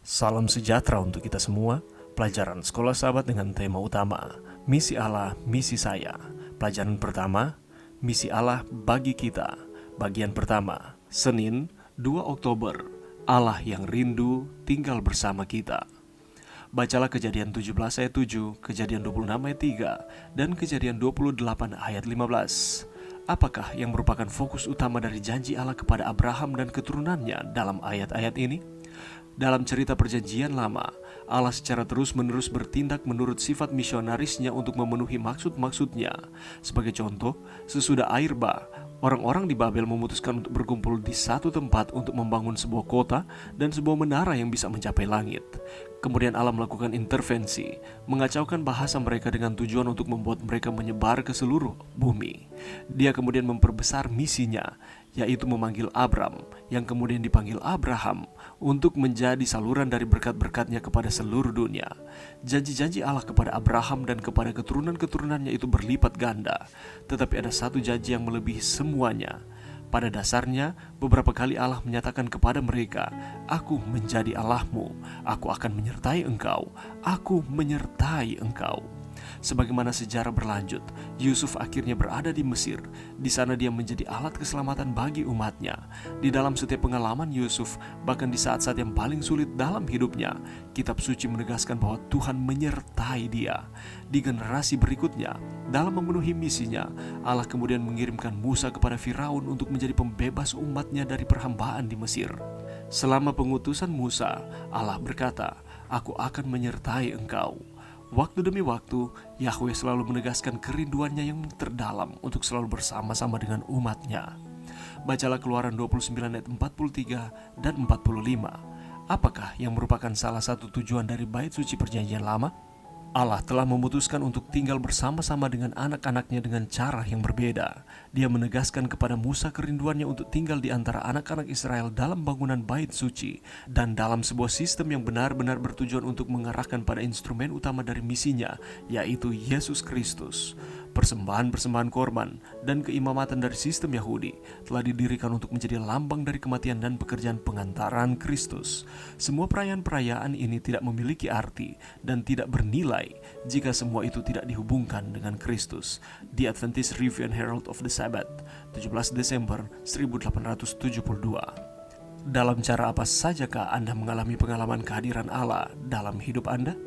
Salam sejahtera untuk kita semua. Pelajaran Sekolah Sahabat dengan tema utama Misi Allah, Misi Saya. Pelajaran pertama, Misi Allah bagi kita. Bagian pertama, Senin 2 Oktober. Allah yang rindu tinggal bersama kita. Bacalah Kejadian 17 ayat 7, Kejadian 26 ayat 3, dan Kejadian 28 ayat 15. Apakah yang merupakan fokus utama dari janji Allah kepada Abraham dan keturunannya dalam ayat-ayat ini? Dalam cerita perjanjian lama, Allah secara terus-menerus bertindak menurut sifat misionarisnya untuk memenuhi maksud-maksudnya. Sebagai contoh, sesudah air bah, orang-orang di Babel memutuskan untuk berkumpul di satu tempat untuk membangun sebuah kota dan sebuah menara yang bisa mencapai langit. Kemudian Allah melakukan intervensi, mengacaukan bahasa mereka dengan tujuan untuk membuat mereka menyebar ke seluruh bumi. Dia kemudian memperbesar misinya, yaitu memanggil Abram, yang kemudian dipanggil Abraham, untuk menjadi saluran dari berkat-berkatnya kepada seluruh dunia. Janji-janji Allah kepada Abraham dan kepada keturunan-keturunannya itu berlipat ganda, tetapi ada satu janji yang melebihi semuanya. Pada dasarnya, beberapa kali Allah menyatakan kepada mereka, "Aku menjadi Allahmu, aku akan menyertai engkau, aku menyertai engkau." Sebagaimana sejarah berlanjut, Yusuf akhirnya berada di Mesir. Di sana dia menjadi alat keselamatan bagi umatnya. Di dalam setiap pengalaman Yusuf, bahkan di saat-saat yang paling sulit dalam hidupnya, kitab suci menegaskan bahwa Tuhan menyertai dia. Di generasi berikutnya, dalam memenuhi misinya, Allah kemudian mengirimkan Musa kepada Firaun untuk menjadi pembebas umatnya dari perhambaan di Mesir. Selama pengutusan Musa, Allah berkata, "Aku akan menyertai engkau." Waktu demi waktu, Yahweh selalu menegaskan kerinduannya yang terdalam untuk selalu bersama-sama dengan umatnya. Bacalah Keluaran 29 ayat 43 dan 45. Apakah yang merupakan salah satu tujuan dari bait suci perjanjian lama? Allah telah memutuskan untuk tinggal bersama-sama dengan anak-anaknya dengan cara yang berbeda. Dia menegaskan kepada Musa kerinduannya untuk tinggal di antara anak-anak Israel dalam bangunan bait suci dan dalam sebuah sistem yang benar-benar bertujuan untuk mengarahkan pada instrumen utama dari misinya, yaitu Yesus Kristus. Persembahan-persembahan korban dan keimamatan dari sistem Yahudi telah didirikan untuk menjadi lambang dari kematian dan pekerjaan pengantaran Kristus. Semua perayaan-perayaan ini tidak memiliki arti dan tidak bernilai jika semua itu tidak dihubungkan dengan Kristus. The Adventist Review and Herald of the Sabbath, 17 Desember 1872. Dalam cara apa sajakah Anda mengalami pengalaman kehadiran Allah dalam hidup Anda?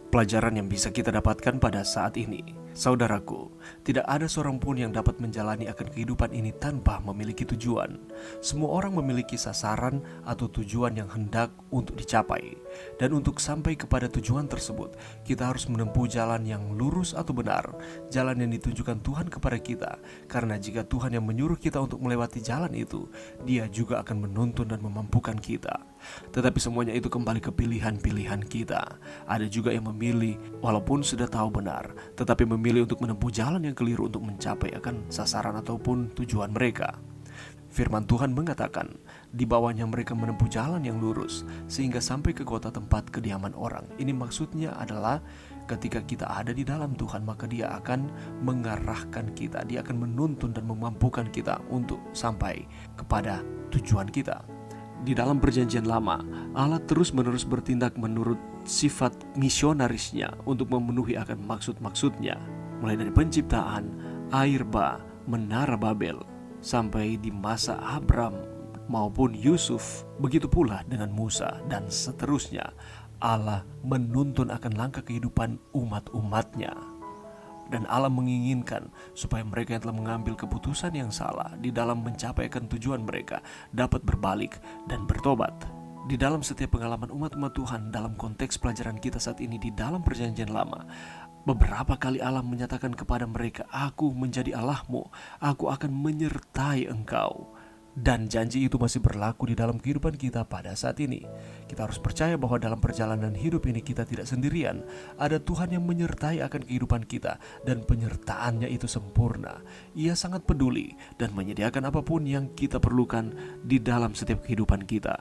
Pelajaran yang bisa kita dapatkan pada saat ini, saudaraku, tidak ada seorang pun yang dapat menjalani akan kehidupan ini tanpa memiliki tujuan. Semua orang memiliki sasaran atau tujuan yang hendak untuk dicapai. Dan untuk sampai kepada tujuan tersebut, kita harus menempuh jalan yang lurus atau benar, jalan yang ditunjukkan Tuhan kepada kita. Karena jika Tuhan yang menyuruh kita untuk melewati jalan itu, Dia juga akan menuntun dan memampukan kita. Tetapi semuanya itu kembali ke pilihan-pilihan kita. Ada juga yang memilih walaupun sudah tahu benar, tetapi memilih untuk menempuh jalan yang keliru untuk mencapai akan sasaran ataupun tujuan mereka. Firman Tuhan mengatakan, di bawahnya mereka menempuh jalan yang lurus sehingga sampai ke kota tempat kediaman orang. Ini maksudnya adalah ketika kita ada di dalam Tuhan, maka Dia akan mengarahkan kita, Dia akan menuntun dan memampukan kita untuk sampai kepada tujuan kita. Di dalam perjanjian lama, Allah terus-menerus bertindak menurut sifat misionarisnya untuk memenuhi akan maksud-maksudnya. Mulai dari penciptaan, air bah, menara Babel, sampai di masa Abram maupun Yusuf, begitu pula dengan Musa dan seterusnya. Allah menuntun akan langkah kehidupan umat-umatnya. Dan Allah menginginkan supaya mereka yang telah mengambil keputusan yang salah di dalam mencapai akan tujuan mereka dapat berbalik dan bertobat. Di dalam setiap pengalaman umat-umat Tuhan dalam konteks pelajaran kita saat ini di dalam perjanjian lama, beberapa kali Allah menyatakan kepada mereka, "Aku menjadi Allahmu, aku akan menyertai engkau." Dan janji itu masih berlaku di dalam kehidupan kita pada saat ini. Kita harus percaya bahwa dalam perjalanan hidup ini kita tidak sendirian. Ada Tuhan yang menyertai akan kehidupan kita, dan penyertaannya itu sempurna. Ia sangat peduli dan menyediakan apapun yang kita perlukan di dalam setiap kehidupan kita.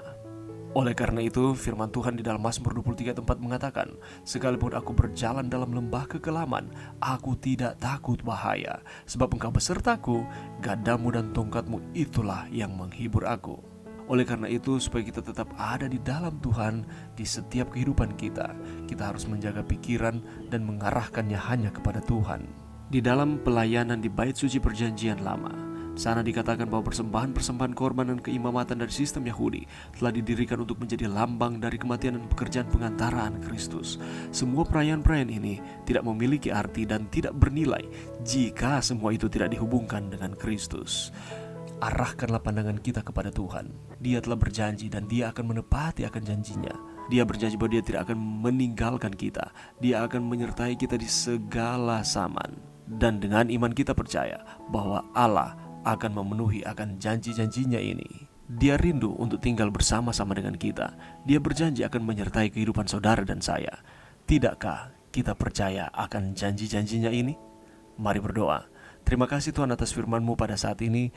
Oleh karena itu, firman Tuhan di dalam Mazmur 23:4 mengatakan, "Sekalipun aku berjalan dalam lembah kekelaman, aku tidak takut bahaya, sebab Engkau besertaku, gadamu dan tongkatmu itulah yang menghibur aku." Oleh karena itu, supaya kita tetap ada di dalam Tuhan di setiap kehidupan kita, kita harus menjaga pikiran dan mengarahkannya hanya kepada Tuhan. Di dalam pelayanan di Bait Suci Perjanjian Lama, sana dikatakan bahwa persembahan-persembahan korban dan keimamatan dari sistem Yahudi telah didirikan untuk menjadi lambang dari kematian dan pekerjaan pengantaraan Kristus. Semua perayaan-perayaan ini tidak memiliki arti dan tidak bernilai jika semua itu tidak dihubungkan dengan Kristus. Arahkanlah pandangan kita kepada Tuhan. Dia telah berjanji dan Dia akan menepati akan janjinya. Dia berjanji bahwa Dia tidak akan meninggalkan kita. Dia akan menyertai kita di segala zaman. Dan dengan iman kita percaya bahwa Allah akan memenuhi akan janji-janjinya ini. Dia rindu untuk tinggal bersama-sama dengan kita. Dia berjanji akan menyertai kehidupan saudara dan saya. Tidakkah kita percaya akan janji-janjinya ini? Mari berdoa. Terima kasih Tuhan atas firman-Mu pada saat ini.